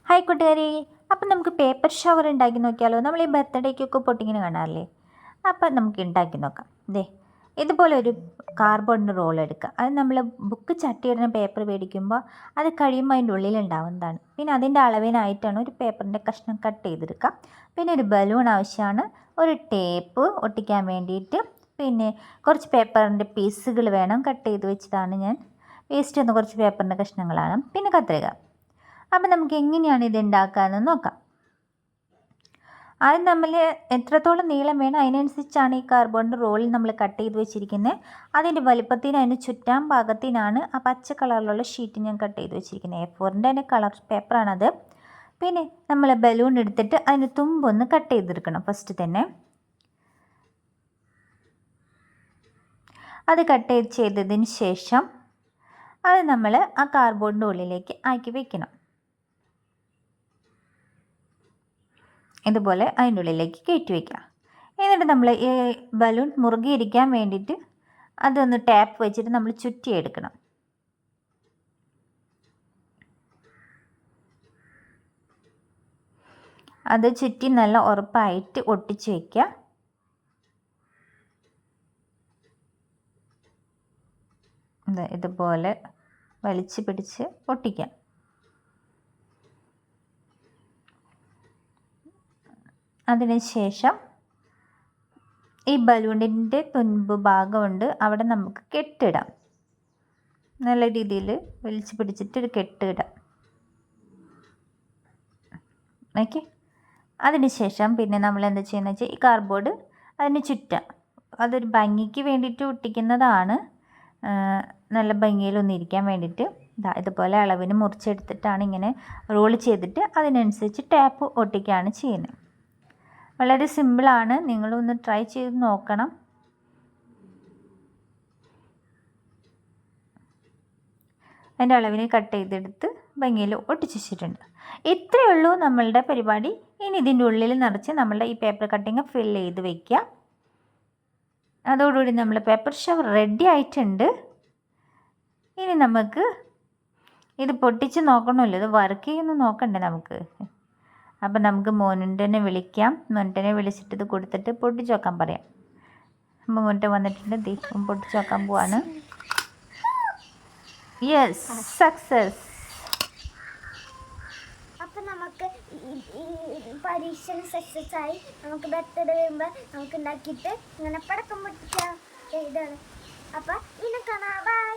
Hi കൂട്ടുകാരി, അപ്പം നമുക്ക് പേപ്പർ ഷവർ ഉണ്ടാക്കി നോക്കിയാലോ. നമ്മൾ ഈ ബർത്ത്ഡേക്കൊക്കെ പൊട്ടിങ്ങനെ കാണാറില്ലേ? അപ്പം നമുക്ക് ഉണ്ടാക്കി നോക്കാം. ഇതുപോലെ ഒരു കാർബോണിൻ്റെ റോൾ എടുക്കുക. അത് നമ്മൾ ബുക്ക് ചട്ടിയിടുന്ന പേപ്പർ മേടിക്കുമ്പോൾ അത് കഴിയുമ്പോൾ അതിൻ്റെ ഉള്ളിലുണ്ടാവുന്നതാണ്. പിന്നെ അതിൻ്റെ അളവിനായിട്ടാണ് ഒരു പേപ്പറിൻ്റെ കഷ്ണം കട്ട് ചെയ്തെടുക്കുക. പിന്നെ ഒരു ബലൂൺ ആവശ്യമാണ്, ഒരു ടേപ്പ് ഒട്ടിക്കാൻ വേണ്ടിയിട്ട്, പിന്നെ കുറച്ച് പേപ്പറിൻ്റെ പീസുകൾ വേണം. കട്ട് ചെയ്ത് വെച്ചതാണ് ഞാൻ. വേസ്റ്റ് വന്ന കുറച്ച് പേപ്പറിൻ്റെ കഷ്ണങ്ങളാണ്. പിന്നെ കത്രിക. അപ്പം നമുക്ക് എങ്ങനെയാണ് ഇത് ഉണ്ടാക്കാമെന്ന് നോക്കാം. ആദ്യം നമ്മൾ എത്രത്തോളം നീളം വേണം അതിനനുസരിച്ചാണ് ഈ കാർബോണിൻ്റെ റോളിൽ നമ്മൾ കട്ട് ചെയ്ത് വെച്ചിരിക്കുന്നത്. അതിൻ്റെ വലുപ്പത്തിന് അതിന് ചുറ്റാൻ പാകത്തിനാണ് ആ പച്ച കളറിലുള്ള ഷീറ്റ് ഞാൻ കട്ട് ചെയ്ത് വെച്ചിരിക്കുന്നത്. A4ൻ്റെ തന്നെ കളർ പേപ്പറാണത്. പിന്നെ നമ്മൾ ബലൂൺ എടുത്തിട്ട് അതിന് തുമ്പൊന്ന് കട്ട് ചെയ്തെടുക്കണം. ഫസ്റ്റ് തന്നെ അത് കട്ട് ചെയ്തതിന് ശേഷം അത് നമ്മൾ ആ കാർബോണിൻ്റെ ഉള്ളിലേക്ക് ആക്കി വെക്കണം. ഇതുപോലെ അതിൻ്റെ ഉള്ളിലേക്ക് കയറ്റി വയ്ക്കുക. എന്നിട്ട് നമ്മൾ ഈ ബലൂൺ മുറുകിയിരിക്കാൻ വേണ്ടിയിട്ട് അതൊന്ന് ടാപ്പ് വെച്ചിട്ട് നമ്മൾ ചുറ്റിയെടുക്കണം. അത് ചുറ്റി നല്ല ഉറപ്പായിട്ട് ഒട്ടിച്ച് വയ്ക്കുക. ഇതുപോലെ വലിച്ച് പിടിച്ച് ഒട്ടിക്കാം. അതിനുശേഷം ഈ ബലൂണിൻ്റെ തുൻപ് ഭാഗമുണ്ട്, അവിടെ നമുക്ക് കെട്ടിടാം. നല്ല രീതിയിൽ വലിച്ചു പിടിച്ചിട്ട് ഒരു കെട്ടിടാം. ഓക്കെ. അതിനുശേഷം പിന്നെ നമ്മൾ എന്താ ചെയ്യുന്നത് വെച്ചാൽ ഈ കാർഡ്ബോർഡ് അതിന് ചുറ്റാം. അതൊരു ഭംഗിക്ക് വേണ്ടിയിട്ട് ഒട്ടിക്കുന്നതാണ്, നല്ല ഭംഗിയിലൊന്നും ഇരിക്കാൻ വേണ്ടിയിട്ട്. ഇതുപോലെ അളവിന് മുറിച്ചെടുത്തിട്ടാണ് ഇങ്ങനെ റോൾ ചെയ്തിട്ട് അതിനനുസരിച്ച് ടാപ്പ് ഒട്ടിക്കുകയാണ് ചെയ്യുന്നത്. വളരെ സിമ്പിളാണ്, നിങ്ങളൊന്ന് ട്രൈ ചെയ്ത് നോക്കണം. അതിൻ്റെ അളവിന് കട്ട് ചെയ്തെടുത്ത് ഭംഗിയിൽ ഒട്ടിച്ച് വെച്ചിട്ടുണ്ട്. ഇത്രയേ ഉള്ളൂ നമ്മളുടെ പരിപാടി. ഇനി ഇതിൻ്റെ ഉള്ളിൽ നിറച്ച് നമ്മളുടെ ഈ പേപ്പർ കട്ടിങ് ഫില്ല് ചെയ്ത് വയ്ക്കുക. അതോടുകൂടി നമ്മൾ പേപ്പർ ഷവർ റെഡി ആയിട്ടുണ്ട്. ഇനി നമുക്ക് ഇത് പൊട്ടിച്ച് നോക്കണമല്ലോ, ഇത് വർക്ക് ചെയ്യുമെന്ന് നോക്കണ്ടേ നമുക്ക്. അപ്പം നമുക്ക് മോനുണ്ടനെ വിളിക്കാം. മോനുണ്ടനെ വിളിച്ചിട്ട് ഇത് കൊടുത്തിട്ട് പൊട്ടിച്ച് നോക്കാൻ പറയാം. അപ്പം മോൻ്റെ വന്നിട്ടുണ്ട്, ദീപം പൊട്ടിച്ച് നോക്കാൻ പോവാണ്. Yes, success. അപ്പം നമുക്ക് പരീക്ഷ സക്സസ് ആയി. നമുക്ക് ബർത്ത്ഡേ വരുമ്പോൾ നമുക്ക് ഉണ്ടാക്കിയിട്ട് ഇങ്ങനെ പടക്കം പൊട്ടിക്കാം. ഇതാണ്. അപ്പം ഇനി കാണാം. ബൈ.